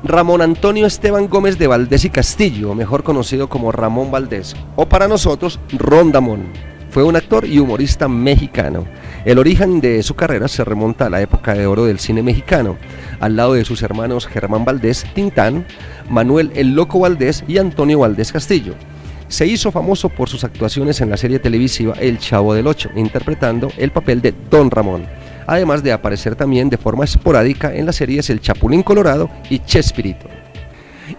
Ramón Antonio Esteban Gómez de Valdés y Castillo, mejor conocido como Ramón Valdés, o para nosotros, Rondamón. Fue un actor y humorista mexicano. El origen de su carrera se remonta a la época de oro del cine mexicano, al lado de sus hermanos Germán Valdés, Tintán, Manuel el Loco Valdés y Antonio Valdés Castillo. Se hizo famoso por sus actuaciones en la serie televisiva El Chavo del Ocho, interpretando el papel de Don Ramón, además de aparecer también de forma esporádica en las series El Chapulín Colorado y Chespirito.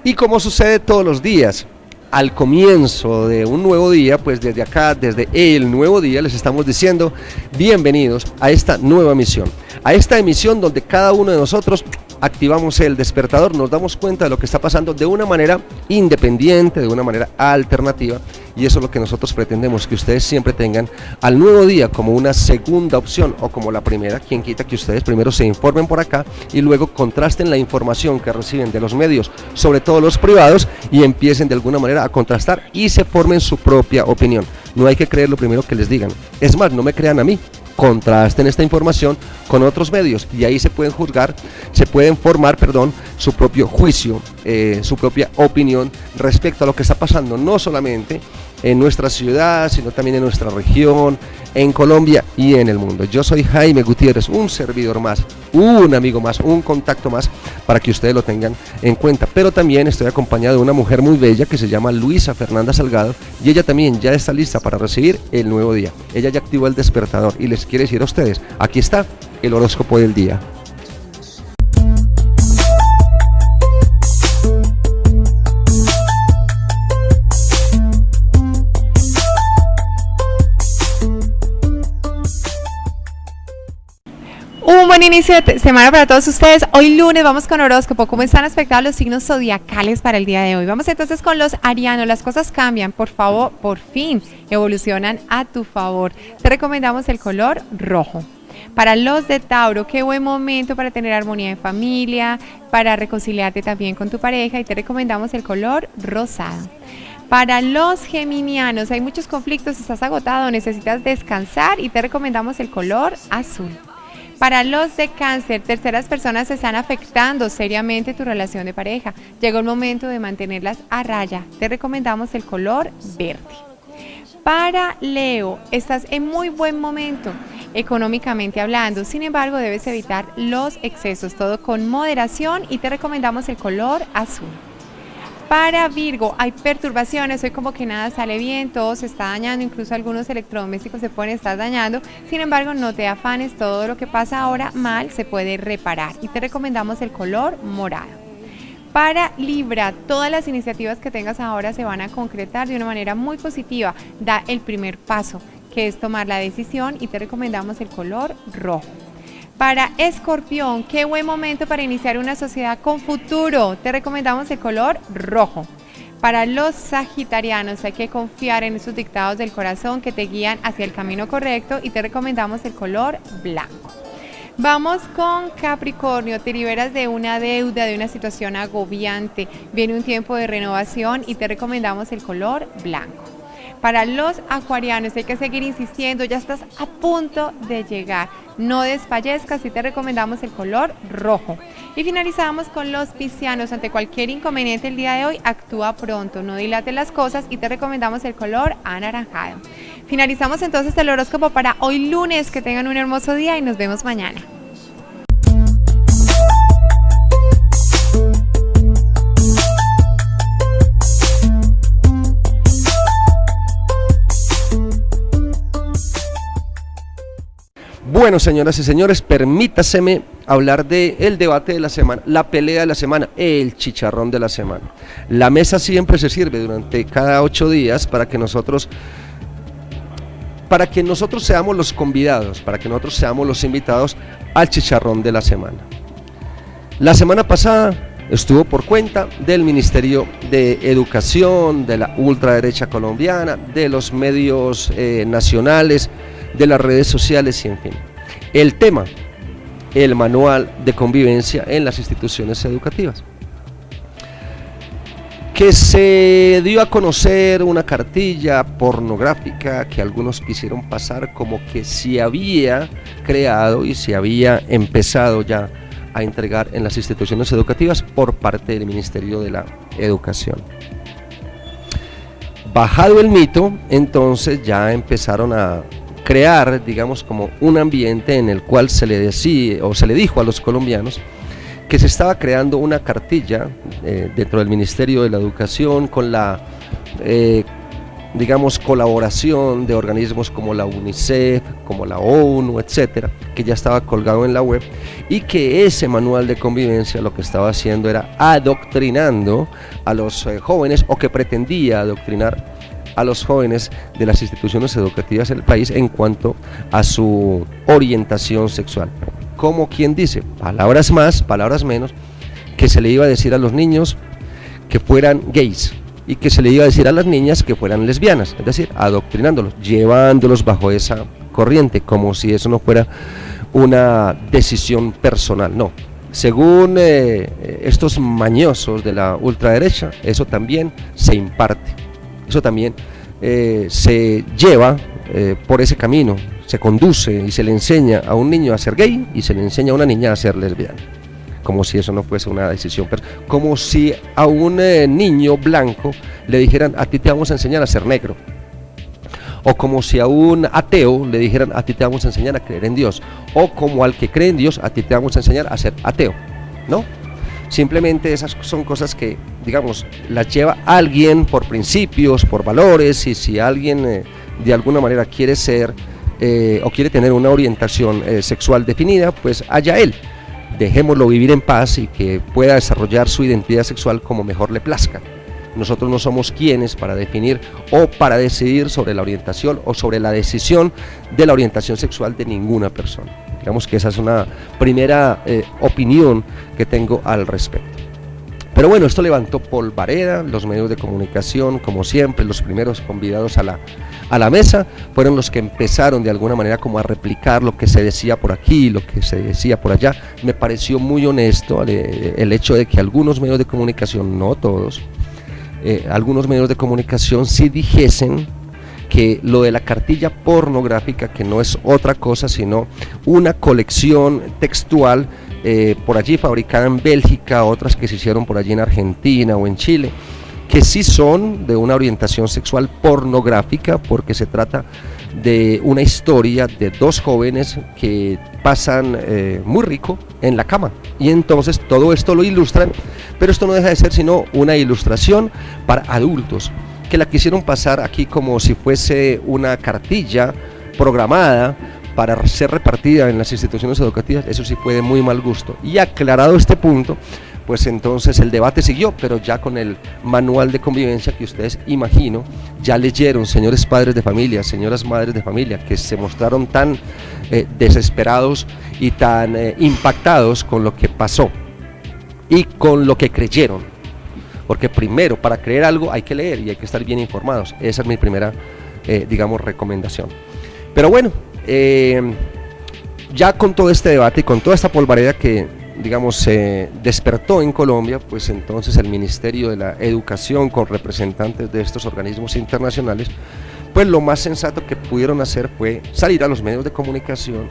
Y como sucede todos los días, al comienzo de un nuevo día, pues desde acá, desde El Nuevo Día, les estamos diciendo bienvenidos a esta nueva emisión, a esta emisión donde cada uno de nosotros activamos el despertador, nos damos cuenta de lo que está pasando de una manera independiente, de una manera alternativa, y eso es lo que nosotros pretendemos, que ustedes siempre tengan al Nuevo Día como una segunda opción o como la primera. Quien quita que ustedes primero se informen por acá y luego contrasten la información que reciben de los medios, sobre todo los privados, y empiecen de alguna manera a contrastar y se formen su propia opinión. No hay que creer lo primero que les digan, es más, no me crean a mí, contrasten esta información con otros medios y ahí se pueden juzgar, se pueden formar, su propio juicio, su propia opinión respecto a lo que está pasando, no solamente en nuestra ciudad, sino también en nuestra región, en Colombia y en el mundo. Yo soy Jaime Gutiérrez, un servidor más, un amigo más, un contacto más para que ustedes lo tengan en cuenta, pero también estoy acompañado de una mujer muy bella que se llama Luisa Fernanda Salgado y ella también ya está lista para recibir el nuevo día. Ella ya activó el despertador y les quiere decir a ustedes, aquí está el horóscopo del día. Un buen inicio de semana para todos ustedes. Hoy lunes vamos con horóscopo. ¿Cómo están expectados los signos zodiacales para el día de hoy? Vamos entonces con los arianos. Las cosas cambian, por favor, por fin evolucionan a tu favor. Te recomendamos el color rojo. Para los de Tauro, qué buen momento para tener armonía en familia, para reconciliarte también con tu pareja, y te recomendamos el color rosado. Para los geminianos, hay muchos conflictos, estás agotado, necesitas descansar y te recomendamos el color azul. Para los de Cáncer, terceras personas están afectando seriamente tu relación de pareja. Llegó el momento de mantenerlas a raya. Te recomendamos el color verde. Para Leo, estás en muy buen momento económicamente hablando. Sin embargo, debes evitar los excesos, todo con moderación, y te recomendamos el color azul. Para Virgo, hay perturbaciones, hoy como que nada sale bien, todo se está dañando, incluso algunos electrodomésticos se pueden estar dañando. Sin embargo, no te afanes, todo lo que pasa ahora mal se puede reparar y te recomendamos el color morado. Para Libra, todas las iniciativas que tengas ahora se van a concretar de una manera muy positiva. Da el primer paso, que es tomar la decisión, y te recomendamos el color rojo. Para Escorpión, qué buen momento para iniciar una sociedad con futuro. Te recomendamos el color rojo. Para los sagitarianos, hay que confiar en esos dictados del corazón que te guían hacia el camino correcto y te recomendamos el color blanco. Vamos con Capricornio, te liberas de una deuda, de una situación agobiante. Viene un tiempo de renovación y te recomendamos el color blanco. Para los acuarianos hay que seguir insistiendo, ya estás a punto de llegar, no desfallezcas y te recomendamos el color rojo. Y finalizamos con los piscianos, ante cualquier inconveniente el día de hoy, actúa pronto, no dilate las cosas y te recomendamos el color anaranjado. Finalizamos entonces el horóscopo para hoy lunes, que tengan un hermoso día y nos vemos mañana. Bueno, señoras y señores, permítaseme hablar del debate de la semana, la pelea de la semana, el chicharrón de la semana. La mesa siempre se sirve durante cada 8 días para que nosotros seamos los convidados, para que nosotros seamos los invitados al chicharrón de la semana. La semana pasada estuvo por cuenta del Ministerio de Educación, de la ultraderecha colombiana, de los medios nacionales, de las redes sociales y en fin. El tema, el manual de convivencia en las instituciones educativas. Que se dio a conocer una cartilla pornográfica que algunos quisieron pasar como que se había creado y se había empezado ya a entregar en las instituciones educativas por parte del Ministerio de la Educación. Bajado el mito, entonces ya empezaron a crear, digamos, como un ambiente en el cual se le decía o se le dijo a los colombianos que se estaba creando una cartilla dentro del Ministerio de la Educación con la digamos, colaboración de organismos como la UNICEF, como la ONU, etcétera, que ya estaba colgado en la web, y que ese manual de convivencia lo que estaba haciendo era adoctrinando a los jóvenes, o que pretendía adoctrinar a los jóvenes de las instituciones educativas del país en cuanto a su orientación sexual. Como quien dice, palabras más, palabras menos, que se le iba a decir a los niños que fueran gays, y que se le iba a decir a las niñas que fueran lesbianas, es decir, adoctrinándolos, llevándolos bajo esa corriente, como si eso no fuera una decisión personal, no. Según estos mañosos de la ultraderecha, eso también se imparte, eso también se lleva por ese camino, se conduce y se le enseña a un niño a ser gay y se le enseña a una niña a ser lesbiana, como si eso no fuese una decisión, como si a un niño blanco le dijeran, a ti te vamos a enseñar a ser negro, o como si a un ateo le dijeran, a ti te vamos a enseñar a creer en Dios, o como al que cree en Dios, a ti te vamos a enseñar a ser ateo, ¿no? Simplemente esas son cosas que, digamos, las lleva alguien por principios, por valores, y si alguien de alguna manera quiere ser o quiere tener una orientación sexual definida, pues allá él. Dejémoslo vivir en paz y que pueda desarrollar su identidad sexual como mejor le plazca. Nosotros no somos quienes para definir o para decidir sobre la orientación o sobre la decisión de la orientación sexual de ninguna persona. Digamos que esa es una primera opinión que tengo al respecto. Pero bueno, esto levantó polvareda, los medios de comunicación, como siempre, los primeros convidados a la mesa, fueron los que empezaron de alguna manera como a replicar lo que se decía por aquí, lo que se decía por allá. Me pareció muy honesto el hecho de que algunos medios de comunicación, no todos, algunos medios de comunicación sí dijesen que lo de la cartilla pornográfica, que no es otra cosa sino una colección textual por allí fabricada en Bélgica, otras que se hicieron por allí en Argentina o en Chile, que sí son de una orientación sexual pornográfica, porque se trata de una historia de dos jóvenes que pasan muy rico en la cama, y entonces todo esto lo ilustran, pero esto no deja de ser sino una ilustración para adultos, que la quisieron pasar aquí como si fuese una cartilla programada para ser repartida en las instituciones educativas. Eso sí fue de muy mal gusto. Y aclarado este punto, pues entonces el debate siguió, pero ya con el manual de convivencia que ustedes, imagino, ya leyeron, señores padres de familia, señoras madres de familia, que se mostraron tan desesperados y tan impactados con lo que pasó y con lo que creyeron. Porque primero, para creer algo hay que leer y hay que estar bien informados. Esa es mi primera, digamos, recomendación. Pero bueno, ya con todo este debate y con toda esta polvareda que, digamos, se despertó en Colombia, pues entonces el Ministerio de la Educación, con representantes de estos organismos internacionales, pues lo más sensato que pudieron hacer fue salir a los medios de comunicación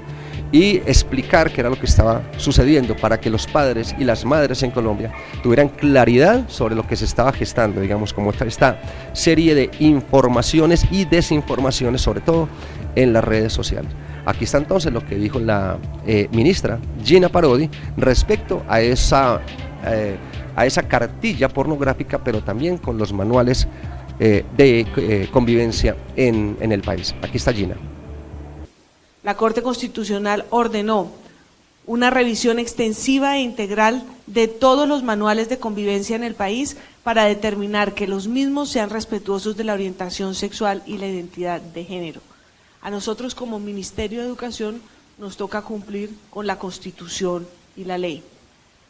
y explicar qué era lo que estaba sucediendo, para que los padres y las madres en Colombia tuvieran claridad sobre lo que se estaba gestando, digamos, como esta serie de informaciones y desinformaciones, sobre todo en las redes sociales. Aquí está entonces lo que dijo la ministra Gina Parodi respecto a esa cartilla pornográfica, pero también con los manuales de convivencia en el país. Aquí está Gina. La Corte Constitucional ordenó una revisión extensiva e integral de todos los manuales de convivencia en el país para determinar que los mismos sean respetuosos de la orientación sexual y la identidad de género. A nosotros como Ministerio de Educación nos toca cumplir con la Constitución y la ley.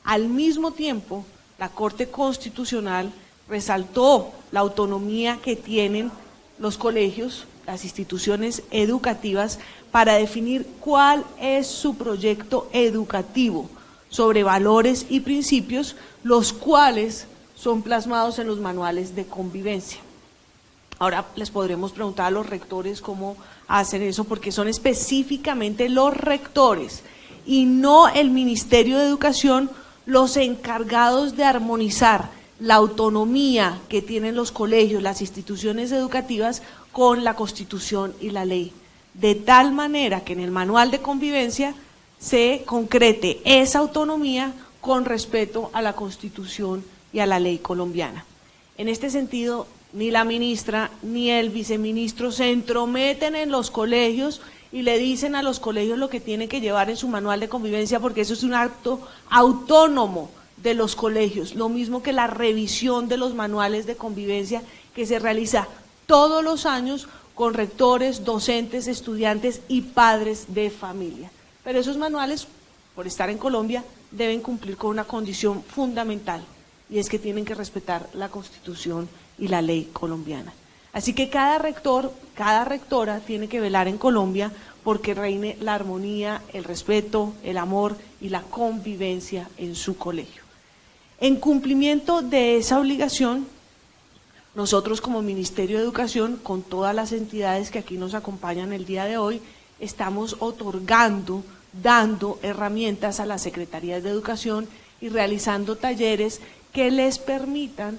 Al mismo tiempo, la Corte Constitucional resaltó la autonomía que tienen los colegios, las instituciones educativas, para definir cuál es su proyecto educativo sobre valores y principios, los cuales son plasmados en los manuales de convivencia. Ahora les podremos preguntar a los rectores cómo hacen eso, porque son específicamente los rectores y no el Ministerio de Educación los encargados de armonizar la autonomía que tienen los colegios, las instituciones educativas con la Constitución y la ley, de tal manera que en el manual de convivencia se concrete esa autonomía con respeto a la Constitución y a la ley colombiana. En este sentido, ni la ministra ni el viceministro se entrometen en los colegios y le dicen a los colegios lo que tienen que llevar en su manual de convivencia, porque eso es un acto autónomo de los colegios, lo mismo que la revisión de los manuales de convivencia que se realiza todos los años con rectores, docentes, estudiantes y padres de familia. Pero esos manuales, por estar en Colombia, deben cumplir con una condición fundamental, y es que tienen que respetar la Constitución y la ley colombiana. Así que cada rector, cada rectora tiene que velar en Colombia porque reine la armonía, el respeto, el amor y la convivencia en su colegio. En cumplimiento de esa obligación, nosotros como Ministerio de Educación, con todas las entidades que aquí nos acompañan el día de hoy, estamos otorgando, dando herramientas a las secretarías de educación y realizando talleres que les permitan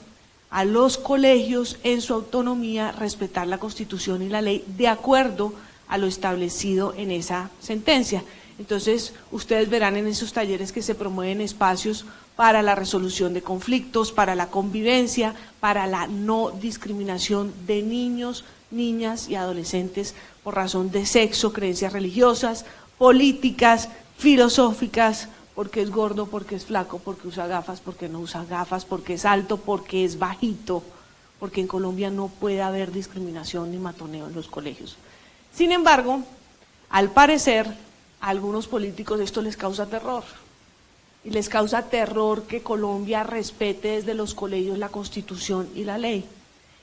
a los colegios en su autonomía respetar la Constitución y la ley de acuerdo a lo establecido en esa sentencia. Entonces, ustedes verán en esos talleres que se promueven espacios para la resolución de conflictos, para la convivencia, para la no discriminación de niños, niñas y adolescentes por razón de sexo, creencias religiosas, políticas, filosóficas, porque es gordo, porque es flaco, porque usa gafas, porque no usa gafas, porque es alto, porque es bajito, porque en Colombia no puede haber discriminación ni matoneo en los colegios. Sin embargo, al parecer, a algunos políticos esto les causa terror, y les causa terror que Colombia respete desde los colegios la Constitución y la ley.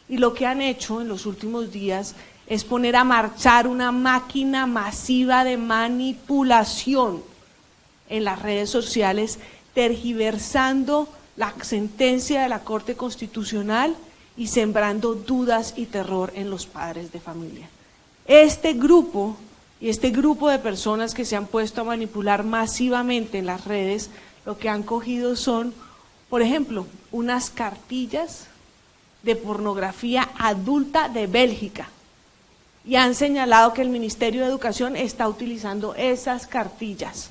Y lo que han hecho en los últimos días es poner a marchar una máquina masiva de manipulación en las redes sociales, tergiversando la sentencia de la Corte Constitucional y sembrando dudas y terror en los padres de familia. Este grupo de personas que se han puesto a manipular masivamente en las redes, lo que han cogido son, por ejemplo, unas cartillas de pornografía adulta de Bélgica, y han señalado que el Ministerio de Educación está utilizando esas cartillas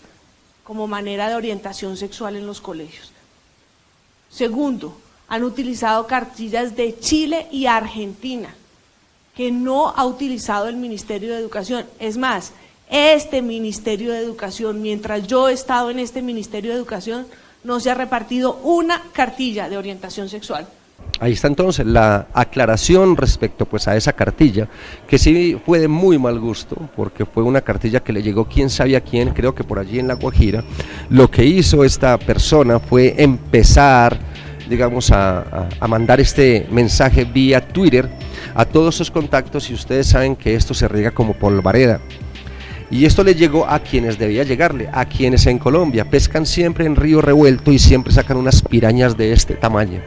como manera de orientación sexual en los colegios. Segundo, han utilizado cartillas de Chile y Argentina, que no ha utilizado el Ministerio de Educación. Es más, este Ministerio de Educación, mientras yo he estado en este Ministerio de Educación, no se ha repartido una cartilla de orientación sexual. Ahí está entonces la aclaración respecto pues a esa cartilla, que sí fue de muy mal gusto, porque fue una cartilla que le llegó quién sabe a quién, creo que por allí en La Guajira. Lo que hizo esta persona fue empezar, digamos, a mandar este mensaje vía Twitter a todos sus contactos, y ustedes saben que esto se riega como polvareda. Y esto le llegó a quienes debía llegarle, a quienes en Colombia pescan siempre en río revuelto y siempre sacan unas pirañas de este tamaño,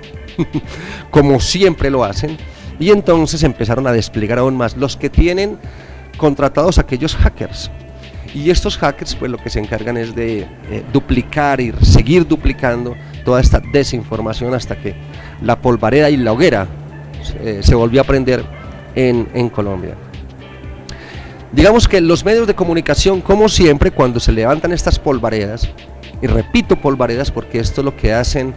como siempre lo hacen, y entonces empezaron a desplegar aún más los que tienen contratados aquellos hackers. Y estos hackers pues lo que se encargan es de duplicar y seguir duplicando toda esta desinformación hasta que la polvareda y la hoguera se volvió a prender en Colombia. Digamos que los medios de comunicación, como siempre, cuando se levantan estas polvaredas, y repito polvaredas porque esto es lo que hacen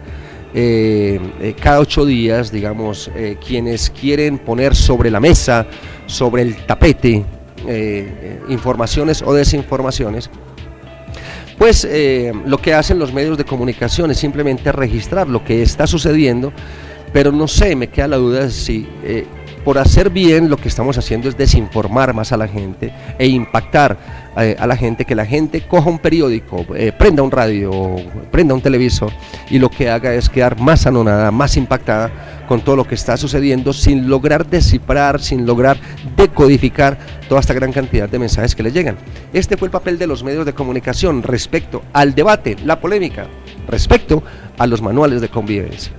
cada 8 días, digamos, quienes quieren poner sobre la mesa, sobre el tapete, informaciones o desinformaciones, pues lo que hacen los medios de comunicación es simplemente registrar lo que está sucediendo, pero no sé, me queda la duda si por hacer bien lo que estamos haciendo es desinformar más a la gente e impactar a la gente, que la gente coja un periódico, prenda un radio, prenda un televisor y lo que haga es quedar más anonadada, más impactada con todo lo que está sucediendo, sin lograr descifrar, sin lograr decodificar toda esta gran cantidad de mensajes que les llegan. Este fue el papel de los medios de comunicación respecto al debate, la polémica, respecto a los manuales de convivencia.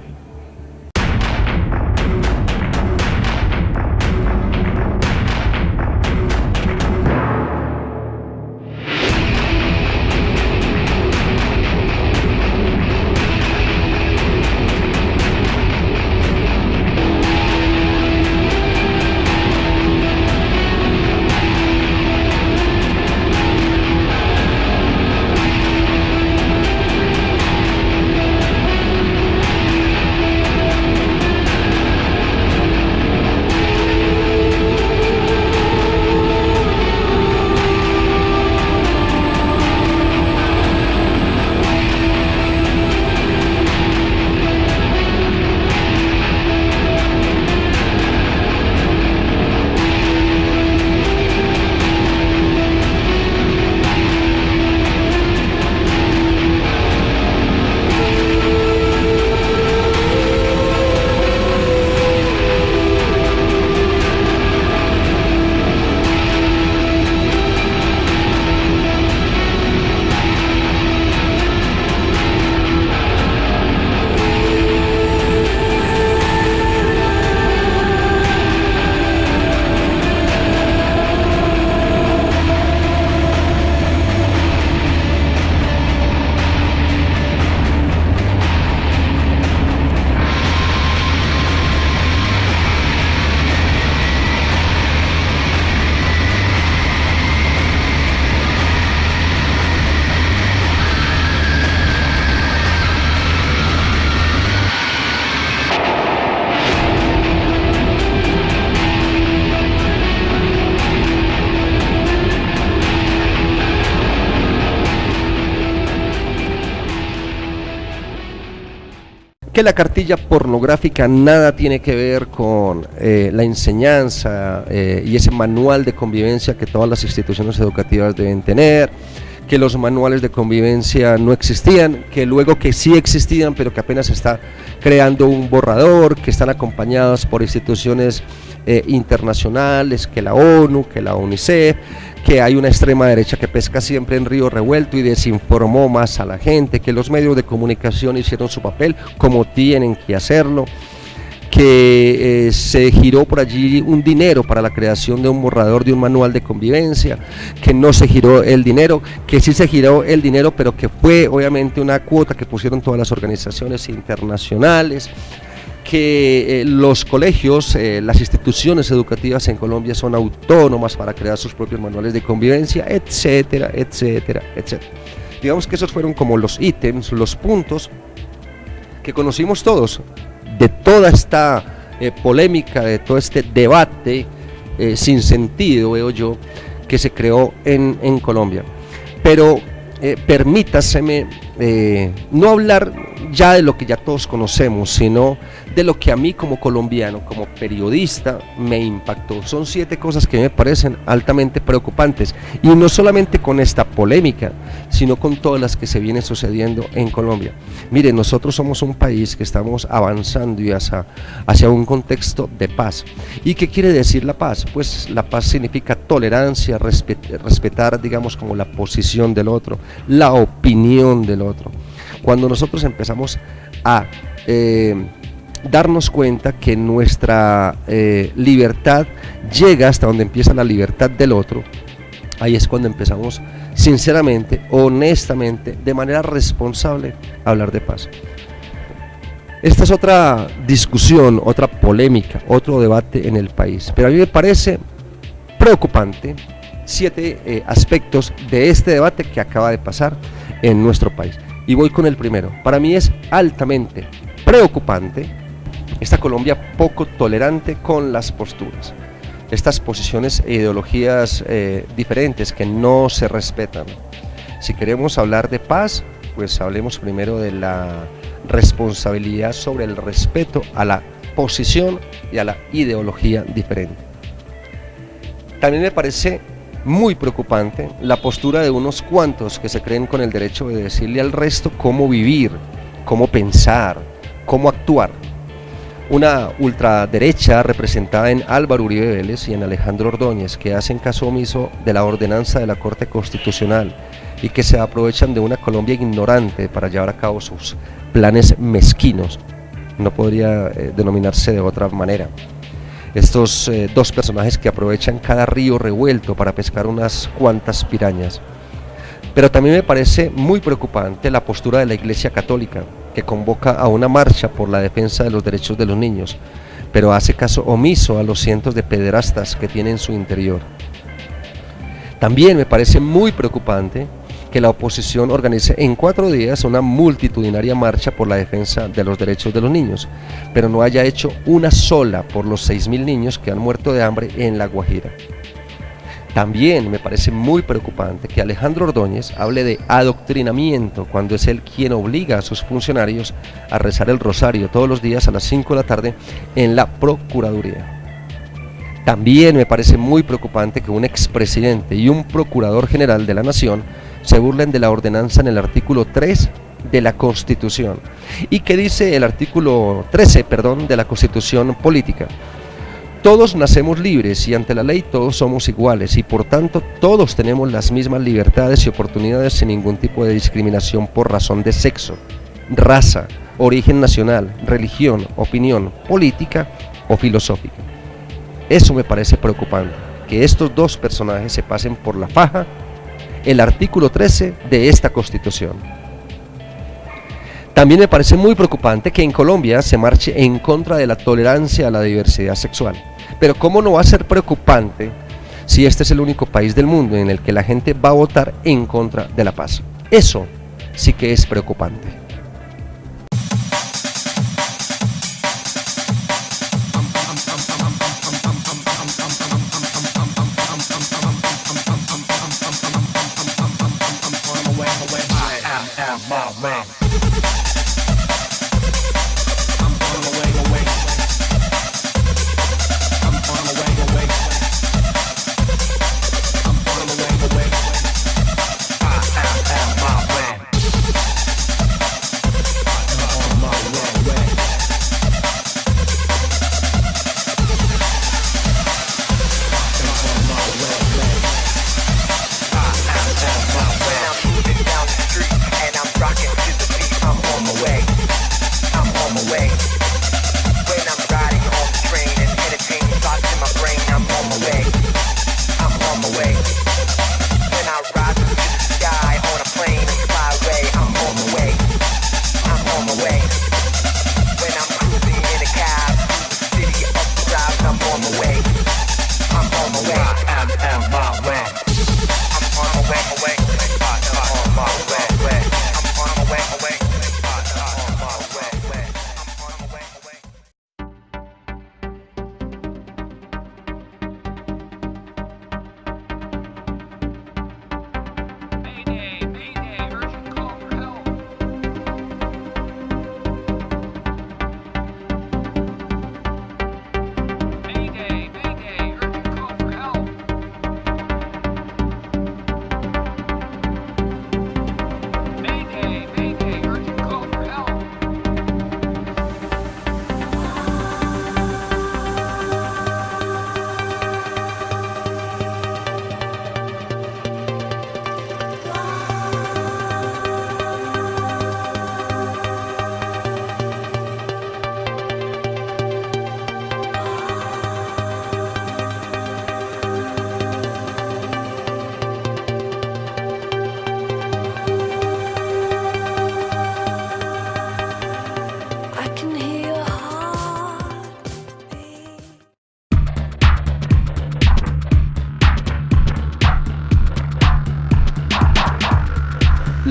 que la cartilla pornográfica nada tiene que ver con la enseñanza y ese manual de convivencia que todas las instituciones educativas deben tener, que los manuales de convivencia no existían, que luego que sí existían, pero que apenas se está creando un borrador, que están acompañados por instituciones internacionales, que la ONU, que la UNICEF, que hay una extrema derecha que pesca siempre en río revuelto y desinformó más a la gente, que los medios de comunicación hicieron su papel como tienen que hacerlo, que se giró por allí un dinero para la creación de un borrador de un manual de convivencia, que no se giró el dinero, que sí se giró el dinero, pero que fue obviamente una cuota que pusieron todas las organizaciones internacionales, que los colegios, las instituciones educativas en Colombia son autónomas para crear sus propios manuales de convivencia, etcétera, etcétera, etcétera. Digamos que esos fueron como los ítems, los puntos que conocimos todos de toda esta polémica, de todo este debate sin sentido, veo yo, que se creó en Colombia. Pero permítaseme no hablar ya de lo que ya todos conocemos, sino de lo que a mí como colombiano, como periodista, me impactó. Son 7 cosas que me parecen altamente preocupantes, y no solamente con esta polémica, sino con todas las que se vienen sucediendo en Colombia. Miren, nosotros somos un país que estamos avanzando y hacia un contexto de paz. ¿Y qué quiere decir la paz? Pues la paz significa tolerancia, respetar, digamos, como la posición del otro, la opinión del otro. Cuando nosotros empezamos a darnos cuenta que nuestra libertad llega hasta donde empieza la libertad del otro, ahí es cuando empezamos sinceramente, honestamente, de manera responsable a hablar de paz. Esta es otra discusión, otra polémica, otro debate en el país, pero a mí me parece preocupante 7 aspectos de este debate que acaba de pasar en nuestro país. Y voy con el primero. Para mí es altamente preocupante esta Colombia poco tolerante con las posturas, estas posiciones e ideologías diferentes que no se respetan. Si queremos hablar de paz, pues hablemos primero de la responsabilidad sobre el respeto a la posición y a la ideología diferente. También me parece muy preocupante la postura de unos cuantos que se creen con el derecho de decirle al resto cómo vivir, cómo pensar, cómo actuar. Una ultraderecha representada en Álvaro Uribe Vélez y en Alejandro Ordóñez, que hacen caso omiso de la ordenanza de la Corte Constitucional y que se aprovechan de una Colombia ignorante para llevar a cabo sus planes mezquinos. No podría denominarse de otra manera. Estos 2 personajes que aprovechan cada río revuelto para pescar unas cuantas pirañas. Pero también me parece muy preocupante la postura de la Iglesia Católica, que convoca a una marcha por la defensa de los derechos de los niños, pero hace caso omiso a los cientos de pederastas que tiene en su interior. También me parece muy preocupante que la oposición organice en 4 días una multitudinaria marcha por la defensa de los derechos de los niños, pero no haya hecho una sola por los 6.000 niños que han muerto de hambre en La Guajira. También me parece muy preocupante que Alejandro Ordóñez hable de adoctrinamiento cuando es él quien obliga a sus funcionarios a rezar el rosario todos los días a las 5 de la tarde en la Procuraduría. También me parece muy preocupante que un expresidente y un procurador general de la Nación se burlen de la ordenanza en el artículo 3 de la Constitución. ¿Y qué dice el artículo 13, de la Constitución Política? Todos nacemos libres y ante la ley todos somos iguales y por tanto todos tenemos las mismas libertades y oportunidades sin ningún tipo de discriminación por razón de sexo, raza, origen nacional, religión, opinión política o filosófica. Eso me parece preocupante, que estos 2 personajes se pasen por la faja el artículo 13 de esta Constitución. También me parece muy preocupante que en Colombia se marche en contra de la tolerancia a la diversidad sexual. Pero ¿cómo no va a ser preocupante si este es el único país del mundo en el que la gente va a votar en contra de la paz? Eso sí que es preocupante.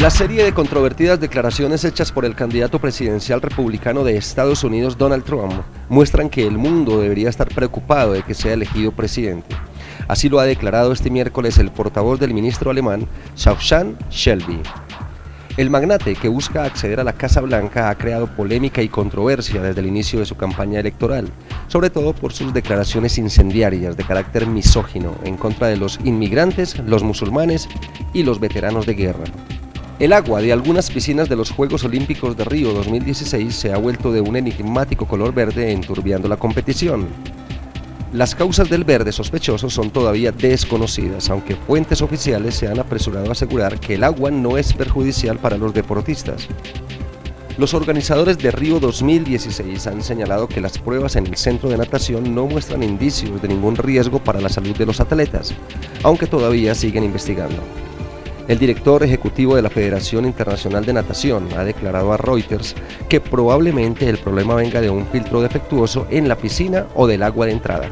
La serie de controvertidas declaraciones hechas por el candidato presidencial republicano de Estados Unidos, Donald Trump, muestran que el mundo debería estar preocupado de que sea elegido presidente. Así lo ha declarado este miércoles el portavoz del ministro alemán, Sebastian Shelby. El magnate, que busca acceder a la Casa Blanca, ha creado polémica y controversia desde el inicio de su campaña electoral, sobre todo por sus declaraciones incendiarias de carácter misógino en contra de los inmigrantes, los musulmanes y los veteranos de guerra. El agua de algunas piscinas de los Juegos Olímpicos de Río 2016 se ha vuelto de un enigmático color verde, enturbiando la competición. Las causas del verde sospechoso son todavía desconocidas, aunque fuentes oficiales se han apresurado a asegurar que el agua no es perjudicial para los deportistas. Los organizadores de Río 2016 han señalado que las pruebas en el centro de natación no muestran indicios de ningún riesgo para la salud de los atletas, aunque todavía siguen investigando. El director ejecutivo de la Federación Internacional de Natación ha declarado a Reuters que probablemente el problema venga de un filtro defectuoso en la piscina o del agua de entrada.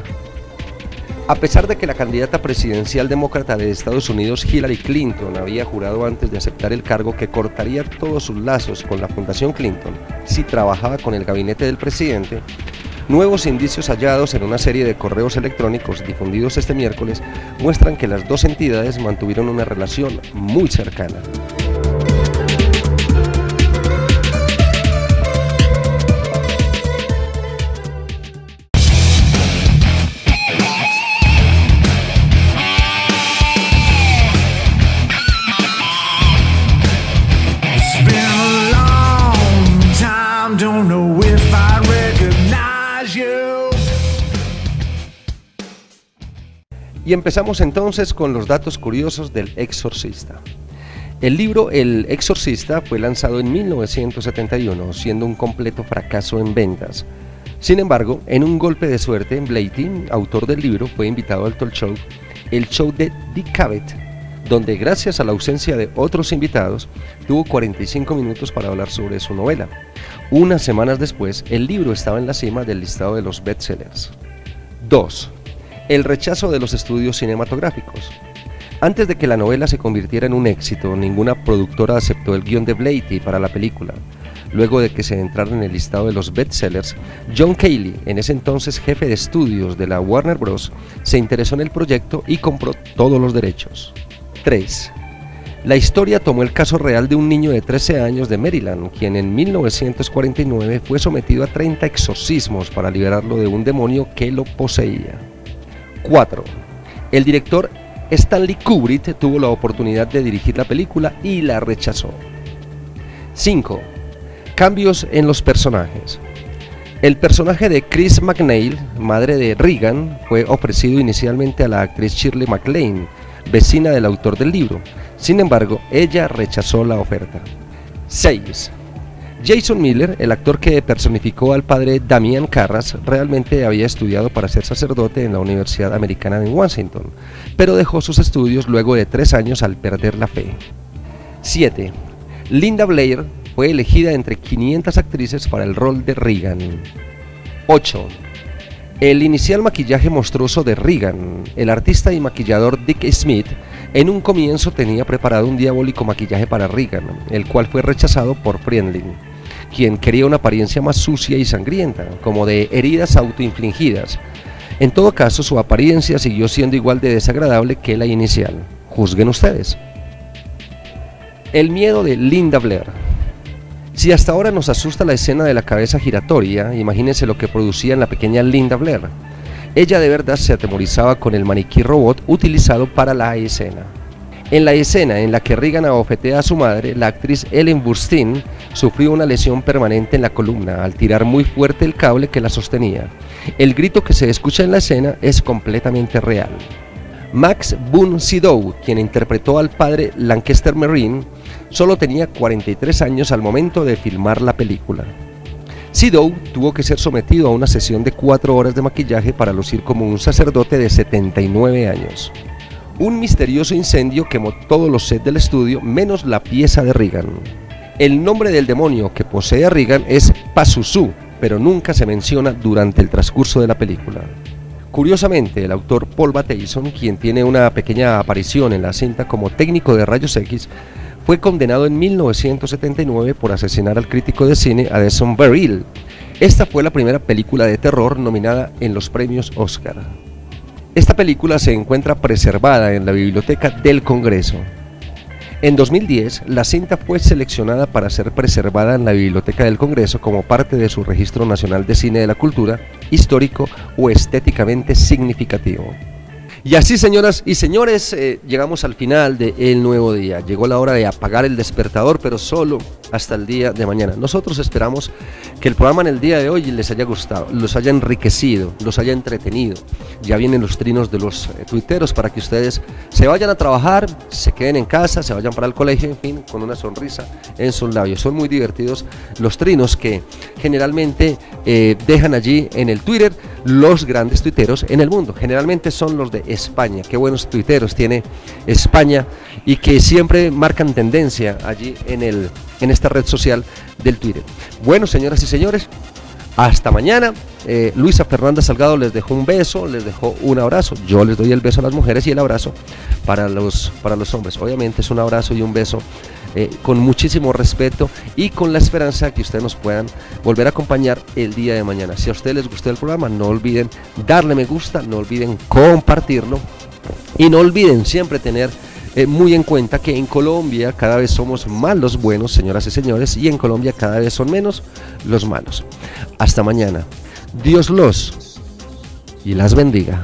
A pesar de que la candidata presidencial demócrata de Estados Unidos, Hillary Clinton, había jurado antes de aceptar el cargo que cortaría todos sus lazos con la Fundación Clinton si trabajaba con el gabinete del presidente, nuevos indicios hallados en una serie de correos electrónicos difundidos este miércoles muestran que las dos entidades mantuvieron una relación muy cercana. Y empezamos entonces con los datos curiosos del Exorcista. El libro El Exorcista fue lanzado en 1971, siendo un completo fracaso en ventas. Sin embargo, en un golpe de suerte, Blatty, autor del libro, fue invitado al talk show, el show de Dick Cavett, donde gracias a la ausencia de otros invitados, tuvo 45 minutos para hablar sobre su novela. Unas semanas después, el libro estaba en la cima del listado de los bestsellers. 2. El rechazo de los estudios cinematográficos. Antes de que la novela se convirtiera en un éxito, ninguna productora aceptó el guión de Blatty para la película. Luego de que se entrara en el listado de los bestsellers, John Calley, en ese entonces jefe de estudios de la Warner Bros., se interesó en el proyecto y compró todos los derechos. 3. La historia tomó el caso real de un niño de 13 años de Maryland, quien en 1949 fue sometido a 30 exorcismos para liberarlo de un demonio que lo poseía. 4. El director Stanley Kubrick tuvo la oportunidad de dirigir la película y la rechazó. 5. Cambios en los personajes. El personaje de Chris McNeil, madre de Regan, fue ofrecido inicialmente a la actriz Shirley MacLaine, vecina del autor del libro. Sin embargo, ella rechazó la oferta. 6. Jason Miller, el actor que personificó al padre Damian Carras, realmente había estudiado para ser sacerdote en la Universidad Americana en Washington, pero dejó sus estudios luego de 3 años al perder la fe. 7. Linda Blair fue elegida entre 500 actrices para el rol de Regan. 8. El inicial maquillaje monstruoso de Regan. El artista y maquillador Dick Smith en un comienzo tenía preparado un diabólico maquillaje para Regan, el cual fue rechazado por Friendly, quien quería una apariencia más sucia y sangrienta, como de heridas autoinfligidas. En todo caso, su apariencia siguió siendo igual de desagradable que la inicial. Juzguen ustedes. El miedo de Linda Blair. Si hasta ahora nos asusta la escena de la cabeza giratoria, imagínense lo que producía en la pequeña Linda Blair. Ella de verdad se atemorizaba con el maniquí robot utilizado para la escena. En la escena en la que Regan abofetea a su madre, la actriz Ellen Burstyn sufrió una lesión permanente en la columna al tirar muy fuerte el cable que la sostenía. El grito que se escucha en la escena es completamente real. Max von Sydow, quien interpretó al padre Lancaster Marine, solo tenía 43 años al momento de filmar la película. Sydow tuvo que ser sometido a una sesión de 4 horas de maquillaje para lucir como un sacerdote de 79 años. Un misterioso incendio quemó todos los sets del estudio menos la pieza de Regan. El nombre del demonio que posee a Regan es Pazuzu, pero nunca se menciona durante el transcurso de la película. Curiosamente, el autor Paul Bateson, quien tiene una pequeña aparición en la cinta como técnico de rayos X, fue condenado en 1979 por asesinar al crítico de cine Addison Verrill. Esta fue la primera película de terror nominada en los premios Oscar. Esta película se encuentra preservada en la Biblioteca del Congreso. En 2010, la cinta fue seleccionada para ser preservada en la Biblioteca del Congreso como parte de su Registro Nacional de Cine de la Cultura, histórico o estéticamente significativo. Y así, señoras y señores, llegamos al final del nuevo día. Llegó la hora de apagar el despertador, pero solo hasta el día de mañana. Nosotros esperamos que el programa en el día de hoy les haya gustado, los haya enriquecido, los haya entretenido. Ya vienen los trinos de los tuiteros para que ustedes se vayan a trabajar, se queden en casa, se vayan para el colegio, en fin, con una sonrisa en sus labios. Son muy divertidos los trinos que generalmente dejan allí en el Twitter los grandes tuiteros en el mundo. Generalmente son los de España. Qué buenos tuiteros tiene España y que siempre marcan tendencia allí en esta red social del Twitter. Bueno, señoras y señores, hasta mañana. Luisa Fernanda Salgado les dejó un beso, les dejó un abrazo. Yo les doy el beso a las mujeres y el abrazo para los hombres. Obviamente es un abrazo y un beso con muchísimo respeto y con la esperanza que ustedes nos puedan volver a acompañar el día de mañana. Si a ustedes les gustó el programa, no olviden darle me gusta, no olviden compartirlo y no olviden siempre tener muy en cuenta que en Colombia cada vez somos más los buenos, señoras y señores, y en Colombia cada vez son menos los malos. Hasta mañana. Dios los y las bendiga.